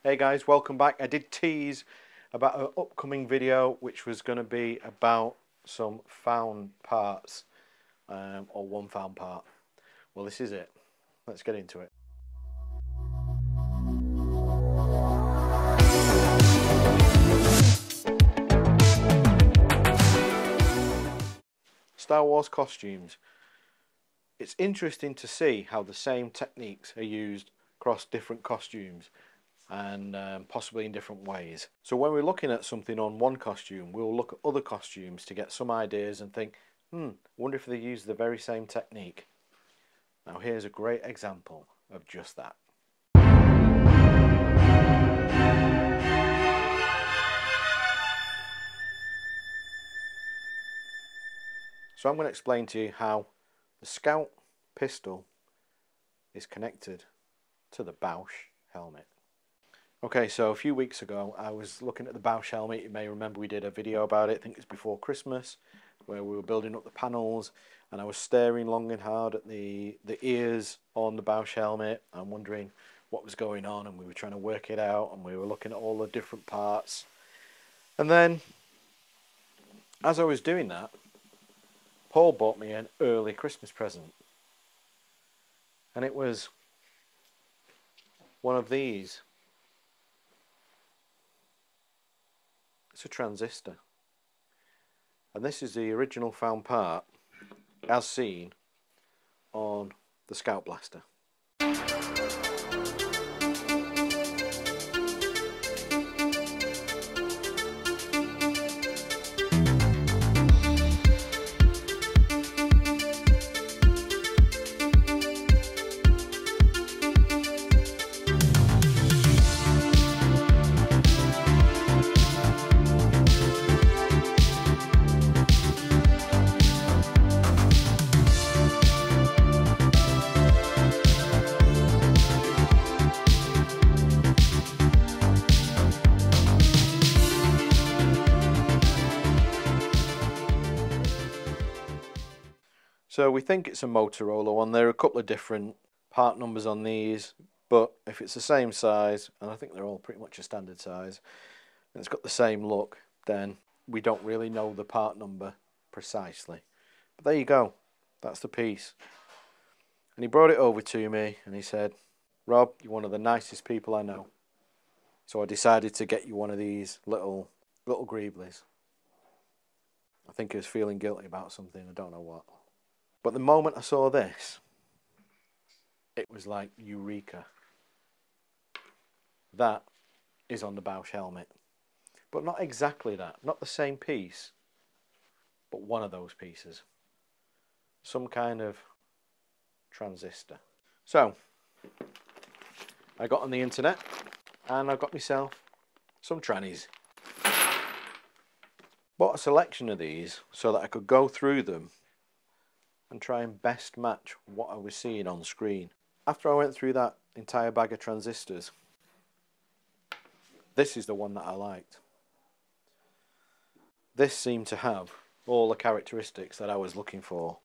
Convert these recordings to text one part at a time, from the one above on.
Hey guys, welcome back. I did tease about an upcoming video which was going to be about some found parts, or one found part. Well, this is it. Let's get into it. Star Wars costumes. It's interesting to see how the same techniques are used across different costumes and possibly in different ways. So when we're looking at something on one costume, we'll look at other costumes to get some ideas and think, wonder if they use the very same technique. Now here's a great example of just that. So I'm going to explain to you how the Scout pistol is connected to the Boushh helmet. Okay, so a few weeks ago I was looking at the Boushh helmet. You may remember we did a video about it, I think it's before Christmas, where we were building up the panels, and I was staring long and hard at the ears on the Boushh helmet. I'm wondering what was going on, and we were trying to work it out, and we were looking at all the different parts. And then, as I was doing that, Paul bought me an early Christmas present, and it was one of these. It's a transistor, and this is the original found part as seen on the Scout Blaster. So we think it's a Motorola one. There are a couple of different part numbers on these, but if it's the same size, and I think they're all pretty much a standard size, and it's got the same look, then we don't really know the part number precisely. But there you go, that's the piece. And he brought it over to me and he said, "Rob, you're one of the nicest people I know. So I decided to get you one of these little greeblies." I think he was feeling guilty about something, I don't know what. But the moment I saw this, it was like eureka. That is on the Boushh helmet. But not exactly that, not the same piece, but one of those pieces. Some kind of transistor. So, I got on the internet and I got myself some trannies. Bought a selection of these so that I could go through them and try and best match what I was seeing on screen. After I went through that entire bag of transistors, this is the one that I liked. This seemed to have all the characteristics that I was looking for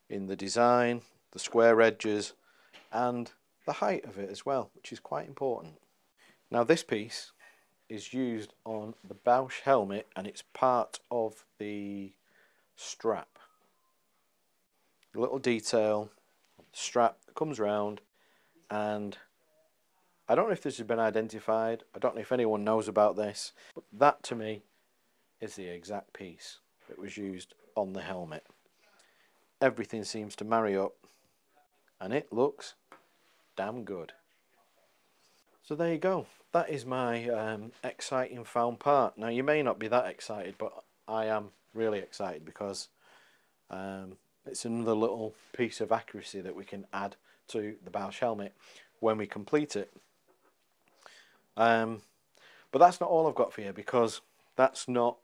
in the design, the square edges, and the height of it as well, which is quite important. Now this piece is used on the Boushh helmet, and it's part of the strap. A little detail, strap that comes round, and I don't know if this has been identified, I don't know if anyone knows about this, but that to me is the exact piece that was used on the helmet. Everything seems to marry up, and it looks damn good. So there you go, that is my exciting found part. Now you may not be that excited, but I am really excited because it's another little piece of accuracy that we can add to the Boushh helmet when we complete it. But that's not all I've got for you, because that's not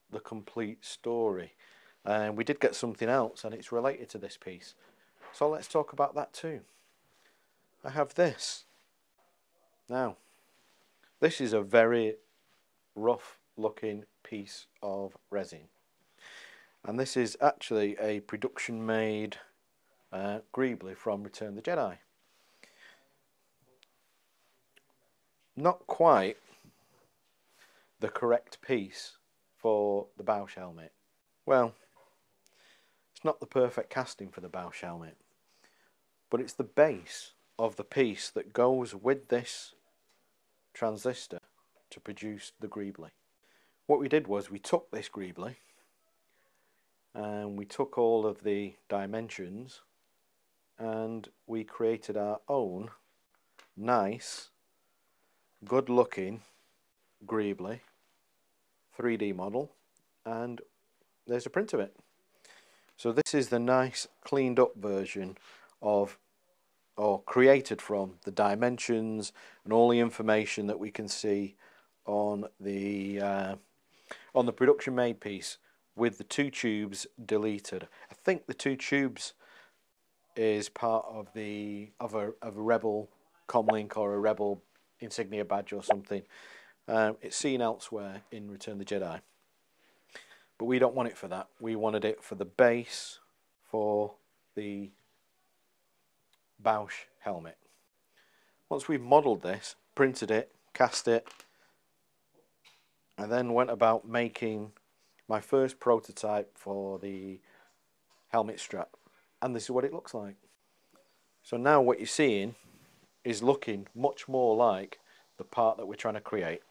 the complete story. We did get something else, and it's related to this piece. So let's talk about that too. I have this. Now, this is a very rough looking piece of resin. And this is actually a production made greebly from Return of the Jedi. not quite the correct piece for the Boushh helmet. Well, it's not the perfect casting for the Boushh helmet, but it's the base of the piece that goes with this transistor to produce the greebly. What we did was we took this greebly and we took all of the dimensions and we created our own nice, good looking greebly 3D model, and there's a print of it. So this is the nice cleaned up version of, or created from, the dimensions and all the information that we can see on the production made piece, with the 2 tubes deleted. I think the 2 tubes is part of a Rebel comlink or a Rebel insignia badge or something. It's seen elsewhere in Return of the Jedi, but we don't want it for that. We wanted it for the base for the Boushh helmet. Once we've modelled this, printed it, cast it, I then went about making my first prototype for the helmet strap, and this is what it looks like. So now what you're seeing is looking much more like the part that we're trying to create.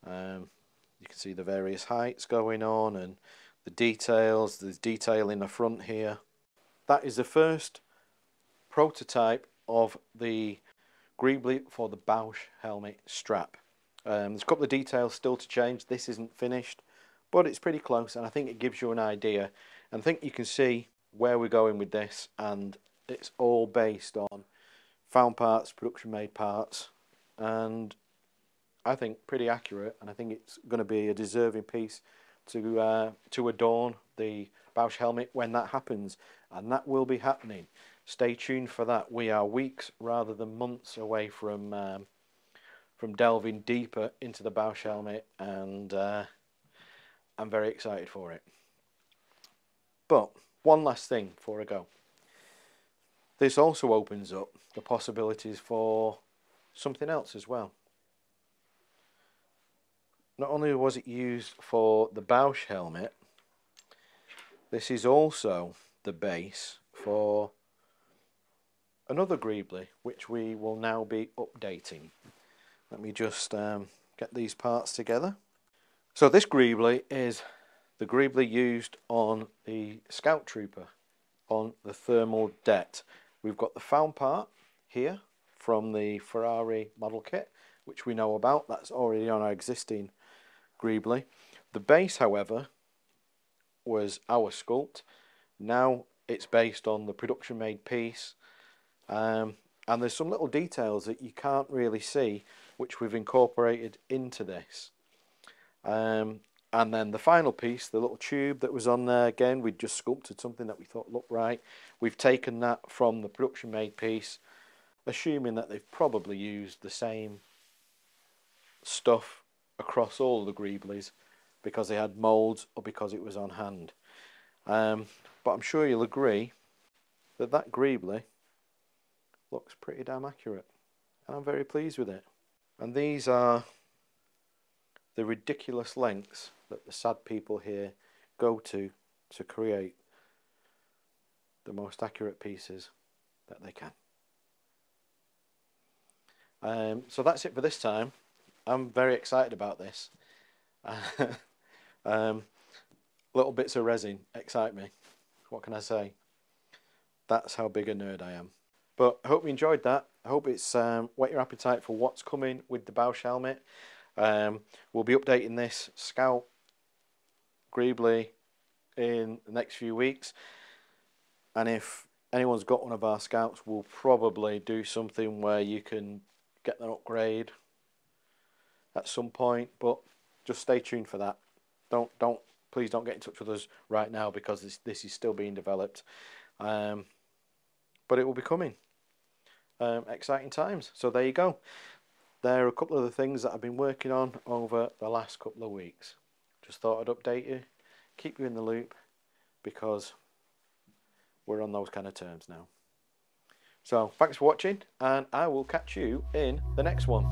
You can see the various heights going on and the details. There's detail in the front here. That is the first prototype of the greebly for the Boushh helmet strap. There's a couple of details still to change. This isn't finished, but it's pretty close, and I think it gives you an idea. And I think you can see where we're going with this, and it's all based on found parts, production made parts, and I think pretty accurate. And I think it's going to be a deserving piece to adorn the Boushh helmet when that happens, and that will be happening. Stay tuned for that. We are weeks rather than months away from delving deeper into the Boushh helmet, and I'm very excited for it. But one last thing before I go. This also opens up the possibilities for something else as well. Not only was it used for the Boushh helmet, this is also the base for another greebly, which we will now be updating. Let me just get these parts together. So this greebly is the greebly used on the Scout Trooper on the thermal det. We've got the found part here from the Ferrari model kit, which we know about. That's already on our existing greebly. The base, however, was our sculpt. Now it's based on the production made piece, and there's some little details that you can't really see, which we've incorporated into this. And then the final piece, the little tube that was on there, again, we just sculpted something that we thought looked right. We've taken that from the production made piece, assuming that they've probably used the same stuff across all the greeblies because they had moulds or because it was on hand. But I'm sure you'll agree that that greebly looks pretty damn accurate, and I'm very pleased with it. And these are the ridiculous lengths that the sad people here go to create the most accurate pieces that they can. So that's it for this time. I'm very excited about this. Little bits of resin excite me. What can I say? That's how big a nerd I am. But I hope you enjoyed that. I hope it's whet your appetite for what's coming with the Boushh helmet. We'll be updating this Scout greebly in the next few weeks, and if anyone's got one of our Scouts, we'll probably do something where you can get an upgrade at some point, but just stay tuned for that. Please don't get in touch with us right now because this is still being developed, but it will be coming. Exciting times. So there you go. There are a couple of the things that I've been working on over the last couple of weeks. Just thought I'd update you, keep you in the loop, because we're on those kind of terms now. So thanks for watching, and I will catch you in the next one.